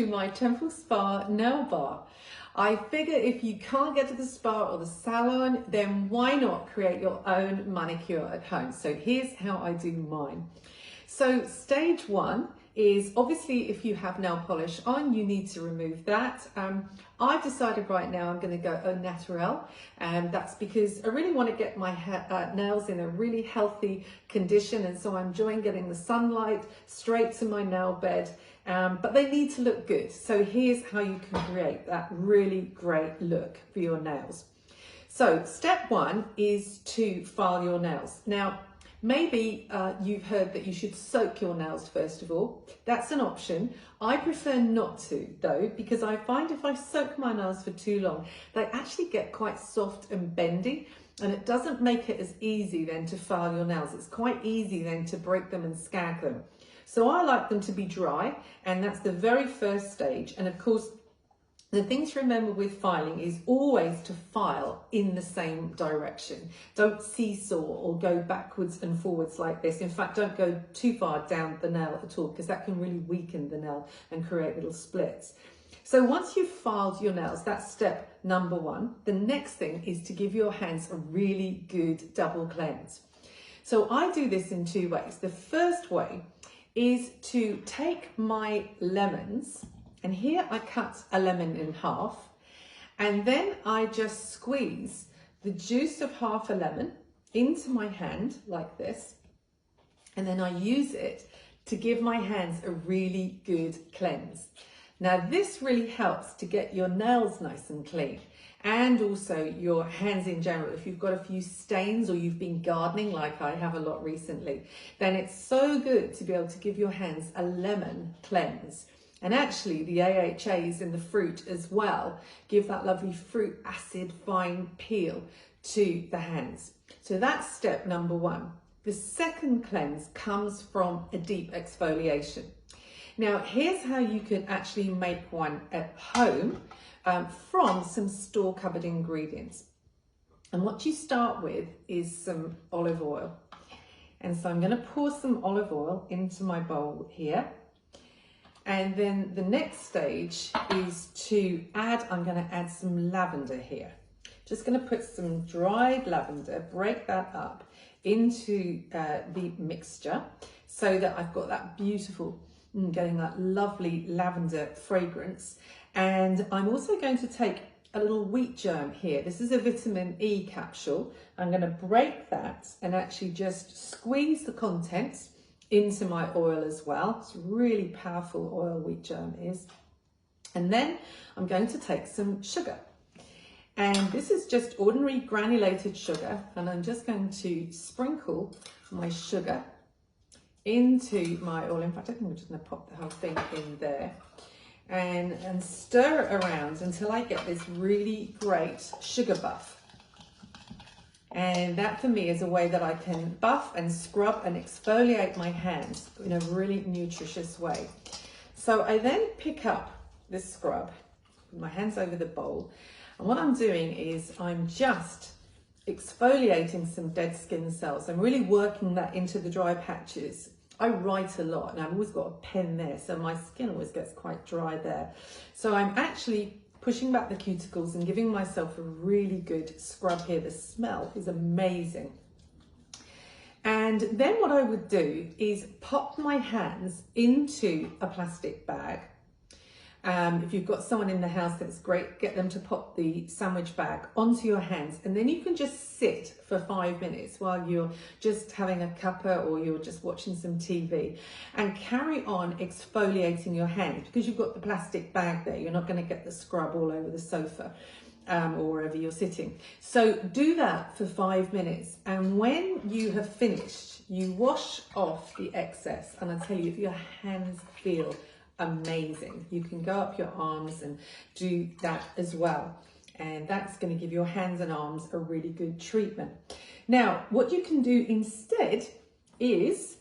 to my Temple Spa nail bar. I figure if you can't get to the spa or the salon, then why not create your own manicure at home? So here's how I do mine. So stage one is obviously if you have nail polish on, you need to remove that. I've decided right now I'm going to go au naturel, and that's because I really want to get my nails in a really healthy condition, and so I'm enjoying getting the sunlight straight to my nail bed, but they need to look good. So here's how you can create that really great look for your nails. So step one is to file your nails. Now, maybe you've heard that you should soak your nails first of all. That's an option. I prefer not to though, because I find if I soak my nails for too long, they actually get quite soft and bendy, and it doesn't make it as easy then to file your nails. It's quite easy then to break them and scag them. So I like them to be dry, and that's the very first stage. And of course, the thing to remember with filing is always to file in the same direction. Don't seesaw or go backwards and forwards like this. In fact, don't go too far down the nail at all, because that can really weaken the nail and create little splits. So once you've filed your nails, that's step number one. The next thing is to give your hands a really good double cleanse. So I do this in two ways. The first way is to take my lemons, and here I cut a lemon in half, and then I just squeeze the juice of half a lemon into my hand like this, and then I use it to give my hands a really good cleanse. Now this really helps to get your nails nice and clean, and also your hands in general. If you've got a few stains or you've been gardening like I have a lot recently, then it's so good to be able to give your hands a lemon cleanse. And actually the AHAs in the fruit as well give that lovely fruit acid fine peel to the hands. So that's step number one. The second cleanse comes from a deep exfoliation. Now here's how you can actually make one at home from some store-covered ingredients. And what you start with is some olive oil. And so I'm going to pour some olive oil into my bowl here. And then the next stage is to add, I'm going to add some lavender here. Just going to put some dried lavender, break that up into the mixture so that I've got that beautiful, getting that lovely lavender fragrance. And I'm also going to take a little wheat germ here. This is a vitamin E capsule. I'm going to break that and actually just squeeze the contents into my oil as well. It's really powerful oil, wheat germ is. And then I'm going to take some sugar. And this is just ordinary granulated sugar. And I'm just going to sprinkle my sugar into my oil. In fact, I think I'm just going to pop the whole thing in there. And stir it around until I get this really great sugar buff. And that for me is a way that I can buff and scrub and exfoliate my hands in a really nutritious way. So I then pick up this scrub, put my hands over the bowl, and what I'm doing is I'm just exfoliating some dead skin cells. I'm really working that into the dry patches. I write a lot and I've always got a pen there, so my skin always gets quite dry there. So I'm actually pushing back the cuticles and giving myself a really good scrub here. The smell is amazing. And then what I would do is pop my hands into a plastic bag. If you've got someone in the house, that's great. Get them to pop the sandwich bag onto your hands, and then you can just sit for 5 minutes while you're just having a cuppa or you're just watching some TV, and carry on exfoliating your hands, because you've got the plastic bag there. You're not going to get the scrub all over the sofa or wherever you're sitting. So do that for 5 minutes, and when you have finished, you wash off the excess, and I tell you, your hands feel amazing. You can go up your arms and do that as well, and that's going to give your hands and arms a really good treatment. Now what you can do instead is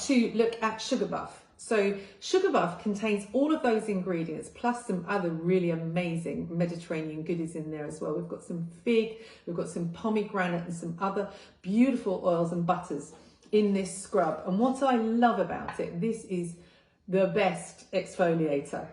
to look at Sugar Buff. So Sugar Buff contains all of those ingredients plus some other really amazing Mediterranean goodies in there as well. We've got some fig, we've got some pomegranate and some other beautiful oils and butters in this scrub. And what I love about it, this is the best exfoliator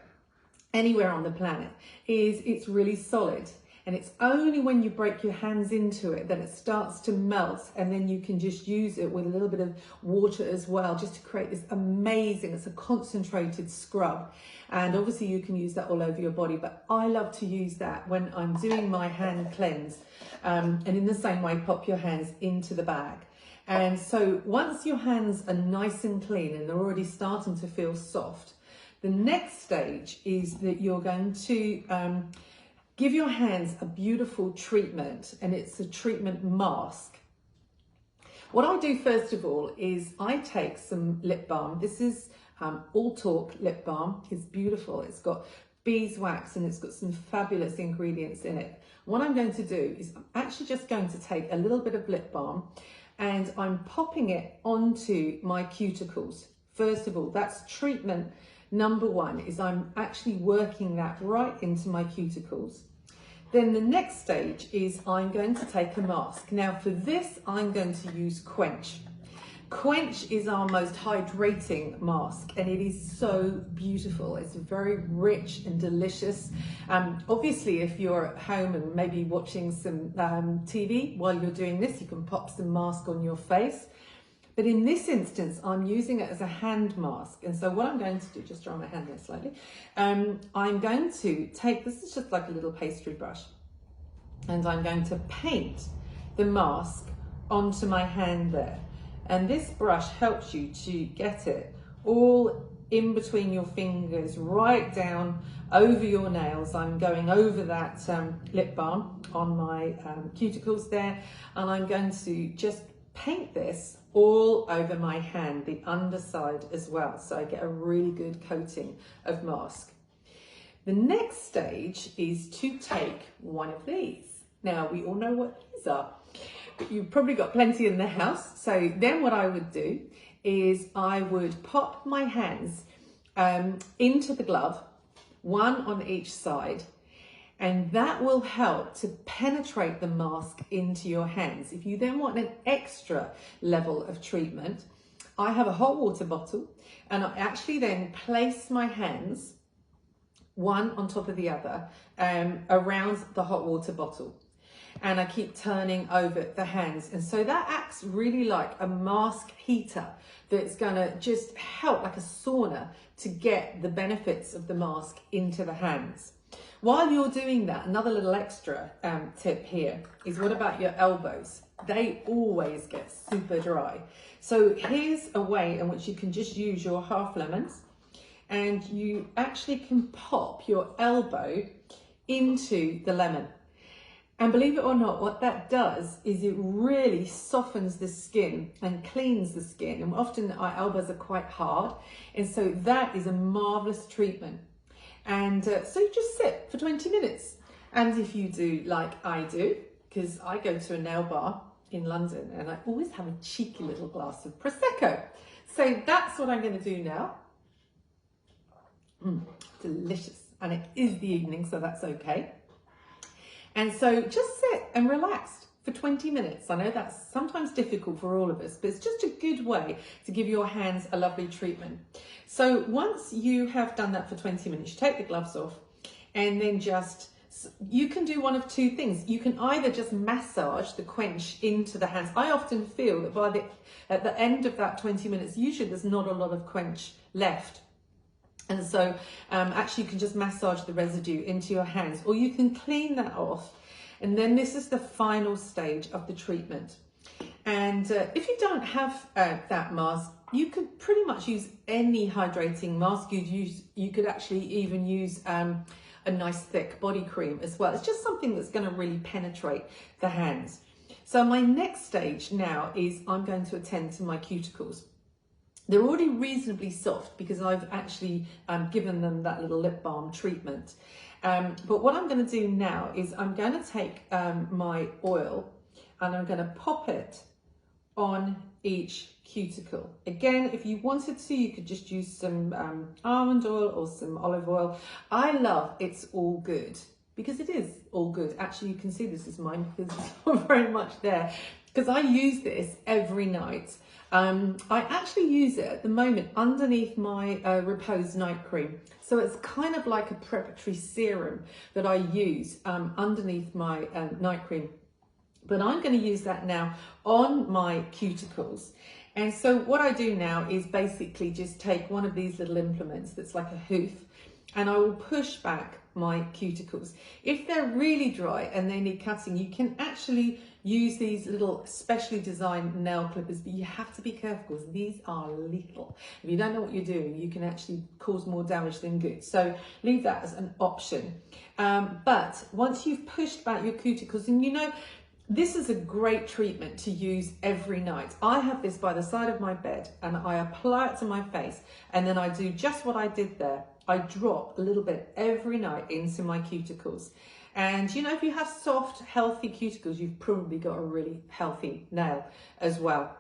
anywhere on the planet is it's really solid. And it's only when you break your hands into it that it starts to melt, and then you can just use it with a little bit of water as well, just to create this amazing, it's a concentrated scrub. And obviously you can use that all over your body, but I love to use that when I'm doing my hand cleanse. And in the same way, pop your hands into the bag. And so once your hands are nice and clean and they're already starting to feel soft, the next stage is that you're going to give your hands a beautiful treatment, and it's a treatment mask. What I do first of all is I take some lip balm. This is All Talk lip balm. It's beautiful. It's got beeswax and it's got some fabulous ingredients in it. What I'm going to do is I'm actually just going to take a little bit of lip balm and I'm popping it onto my cuticles. First of all, that's treatment number one, is I'm actually working that right into my cuticles. Then the next stage is I'm going to take a mask. Now for this, I'm going to use Quench. Quench is our most hydrating mask, and it is so beautiful. It's very rich and delicious. Obviously, if you're at home and maybe watching some TV while you're doing this, you can pop some mask on your face. But in this instance, I'm using it as a hand mask. And so what I'm going to do, just dry my hand there slightly, I'm going to take, this is just like a little pastry brush, and I'm going to paint the mask onto my hand there. And this brush helps you to get it all in between your fingers, right down over your nails. I'm going over that lip balm on my cuticles there, and I'm going to just paint this all over my hand, the underside as well, so I get a really good coating of mask. The next stage is to take one of these. Now, we all know what these are, but you've probably got plenty in the house. So then what I would do is I would pop my hands into the glove, one on each side, and that will help to penetrate the mask into your hands. If you then want an extra level of treatment, I have a hot water bottle, and I actually then place my hands one on top of the other around the hot water bottle. And I keep turning over the hands. And so that acts really like a mask heater that's gonna just help, like a sauna, to get the benefits of the mask into the hands. While you're doing that, another little extra tip here is, what about your elbows? They always get super dry. So here's a way in which you can just use your half lemons, and you actually can pop your elbow into the lemon. And believe it or not, what that does is it really softens the skin and cleans the skin. And often our elbows are quite hard. And so that is a marvelous treatment. And so you just sit for 20 minutes. And if you do like I do, because I go to a nail bar in London and I always have a cheeky little glass of Prosecco. So that's what I'm going to do now. Delicious. And it is the evening, so that's okay. And so just sit and relax for 20 minutes. I know that's sometimes difficult for all of us, but it's just a good way to give your hands a lovely treatment. So once you have done that for 20 minutes, you take the gloves off, and then you can do one of two things. You can either just massage the Quench into the hands. I often feel that at the end of that 20 minutes, usually there's not a lot of Quench left. And so actually you can just massage the residue into your hands, or you can clean that off. And then this is the final stage of the treatment. And if you don't have that mask, you could pretty much use any hydrating mask. You could actually even use a nice thick body cream as well. It's just something that's going to really penetrate the hands. So my next stage now is I'm going to attend to my cuticles. They're already reasonably soft because I've actually given them that little lip balm treatment. But what I'm going to do now is I'm going to take my oil and I'm going to pop it on each cuticle. Again, if you wanted to, you could just use some almond oil or some olive oil. I love It's All Good, because it is all good. Actually, you can see this is mine because it's not very much there. because I use this every night. I actually use it at the moment underneath my Repose night cream. So it's kind of like a preparatory serum that I use underneath my night cream. But I'm going to use that now on my cuticles. And so what I do now is basically just take one of these little implements that's like a hoof, and I will push back my cuticles. If they're really dry and they need cutting, you can actually use these little specially designed nail clippers, but you have to be careful because these are lethal. If you don't know what you're doing, you can actually cause more damage than good. So leave that as an option. But once you've pushed back your cuticles, and you know, this is a great treatment to use every night. I have this by the side of my bed and I apply it to my face, and then I do just what I did there. I drop a little bit every night into my cuticles. And you know, if you have soft, healthy cuticles, you've probably got a really healthy nail as well.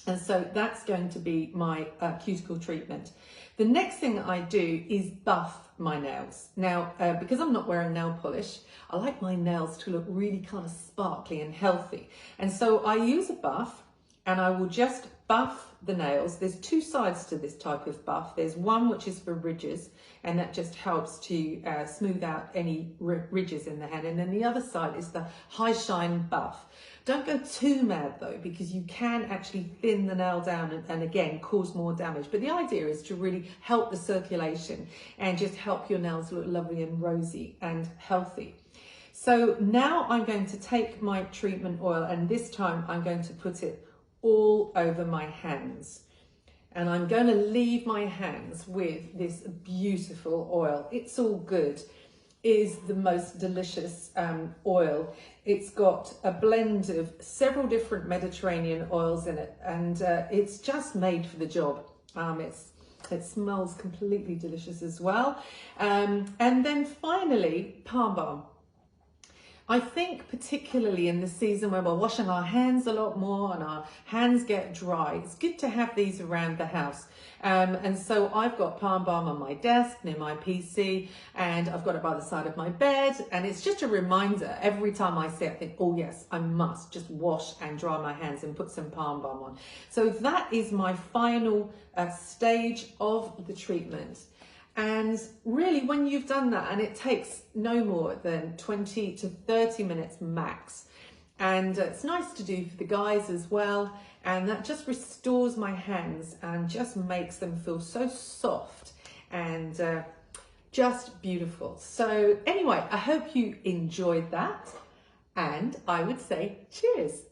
And so that's going to be my cuticle treatment. The next thing I do is buff my nails. Now, because I'm not wearing nail polish, I like my nails to look really kind of sparkly and healthy. And so I use a buff and I will just buff the nails. There's two sides to this type of buff. There's one which is for ridges, and that just helps to smooth out any ridges in the hand. And then the other side is the high shine buff. Don't go too mad though, because you can actually thin the nail down and again cause more damage. But the idea is to really help the circulation and just help your nails look lovely and rosy and healthy. So now I'm going to take my treatment oil, and this time I'm going to put it all over my hands. And I'm going to leave my hands with this beautiful oil. It's All Good is the most delicious oil. It's got a blend of several different Mediterranean oils in it, and it's just made for the job. It smells completely delicious as well. And then finally, palm balm. I think particularly in the season where we're washing our hands a lot more and our hands get dry, it's good to have these around the house. And so I've got palm balm on my desk near my PC, and I've got it by the side of my bed. And it's just a reminder every time I see it, I think, oh yes, I must just wash and dry my hands and put some palm balm on. So that is my final stage of the treatment. And really, when you've done that, and it takes no more than 20 to 30 minutes max, and it's nice to do for the guys as well, and that just restores my hands and just makes them feel so soft and just beautiful. So anyway, I hope you enjoyed that, and I would say cheers.